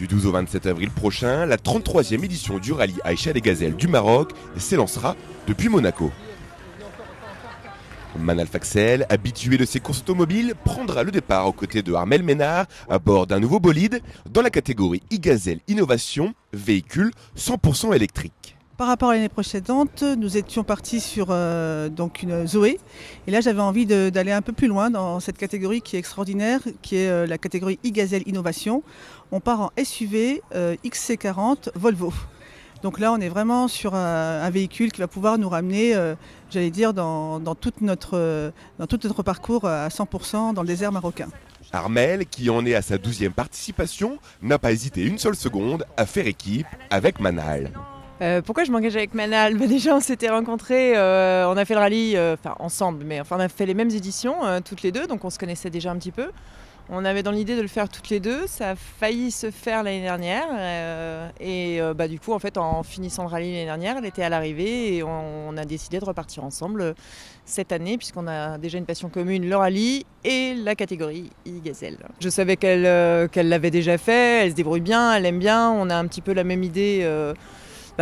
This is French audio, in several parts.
Du 12 au 27 avril prochain, la 33e édition du rallye Aïcha des Gazelles du Maroc s'élancera depuis Monaco. Manal Faxel, habitué de ces courses automobiles, prendra le départ aux côtés de Armel Ménard à bord d'un nouveau bolide dans la catégorie e-Gazelle Innovation, véhicule 100% électrique. Par rapport à l'année précédente, nous étions partis sur donc une Zoé. Et là, j'avais envie d'aller un peu plus loin dans cette catégorie qui est extraordinaire, qui est la catégorie e-Gazelle Innovation. On part en SUV XC40 Volvo. Donc là, on est vraiment sur un véhicule qui va pouvoir nous ramener, j'allais dire, dans tout notre parcours à 100% dans le désert marocain. Armel, qui en est à sa 12e participation, n'a pas hésité une seule seconde à faire équipe avec Manal. Pourquoi je m'engage avec Manal ? Déjà, on s'était rencontrés, on a fait le rallye ensemble, mais on a fait les mêmes éditions toutes les deux, donc on se connaissait déjà un petit peu. On avait dans l'idée de le faire toutes les deux, ça a failli se faire l'année dernière du coup en fait en finissant le rallye l'année dernière, elle était à l'arrivée et on a décidé de repartir ensemble cette année puisqu'on a déjà une passion commune, le rallye et la catégorie e-Gazelle. Je savais qu'elle l'avait déjà fait, elle se débrouille bien, elle aime bien, on a un petit peu la même idée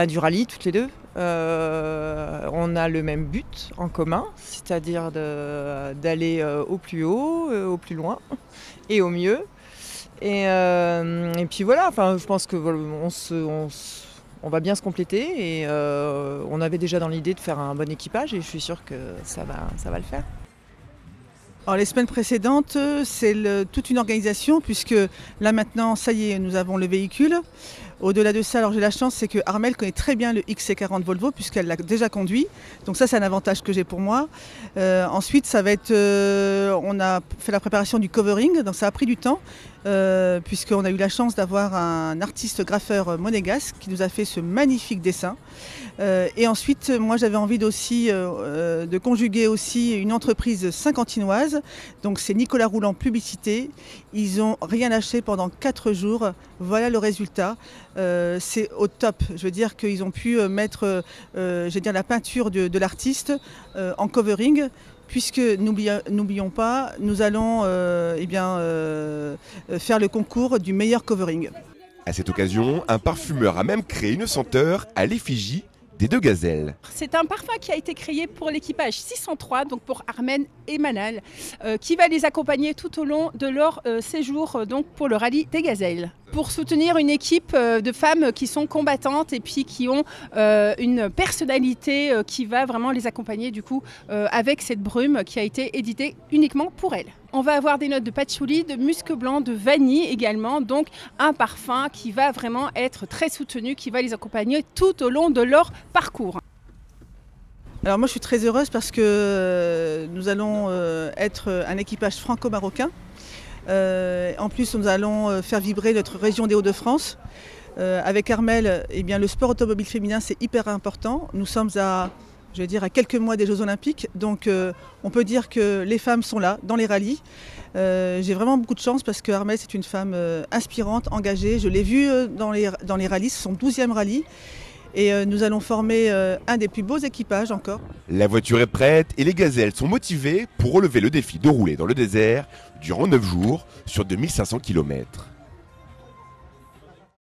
du rallye toutes les deux. On a le même but en commun, c'est-à-dire d'aller au plus haut, au plus loin et au mieux. Et puis voilà, je pense que on va bien se compléter et on avait déjà dans l'idée de faire un bon équipage et je suis sûre que ça va le faire. Alors, les semaines précédentes, c'est toute une organisation puisque là maintenant, ça y est, nous avons le véhicule. Au-delà de ça, alors j'ai la chance, c'est que Armel connaît très bien le XC40 Volvo puisqu'elle l'a déjà conduit. Donc ça, c'est un avantage que j'ai pour moi. Ensuite, ça va être, on a fait la préparation du covering, donc ça a pris du temps puisqu'on a eu la chance d'avoir un artiste graffeur monégasque qui nous a fait ce magnifique dessin. Et ensuite, moi, j'avais envie de conjuguer aussi une entreprise saint-quentinoise. Donc c'est Nicolas Roulant Publicité. Ils n'ont rien lâché pendant 4 jours. Voilà le résultat. C'est au top. Je veux dire qu'ils ont pu mettre la peinture de l'artiste en covering. Puisque, n'oublions pas, nous allons faire le concours du meilleur covering. À cette occasion, un parfumeur a même créé une senteur à l'effigie des deux gazelles. C'est un parfum qui a été créé pour l'équipage 603, donc pour Armel et Manal, qui va les accompagner tout au long de leur séjour donc pour le rallye des gazelles. Pour soutenir une équipe de femmes qui sont combattantes et puis qui ont une personnalité qui va vraiment les accompagner du coup avec cette brume qui a été éditée uniquement pour elles. On va avoir des notes de patchouli, de musc blanc, de vanille également, donc un parfum qui va vraiment être très soutenu, qui va les accompagner tout au long de leur parcours. Alors moi je suis très heureuse parce que nous allons être un équipage franco-marocain. En plus, nous allons faire vibrer notre région des Hauts-de-France. Avec Armel, le sport automobile féminin, c'est hyper important. Nous sommes à quelques mois des Jeux Olympiques. Donc, on peut dire que les femmes sont là, dans les rallyes. J'ai vraiment beaucoup de chance parce que Armel, c'est une femme inspirante, engagée. Je l'ai vue dans les rallyes, c'est son 12e rallye. Et nous allons former un des plus beaux équipages encore. La voiture est prête et les gazelles sont motivées pour relever le défi de rouler dans le désert durant 9 jours sur 2500 km.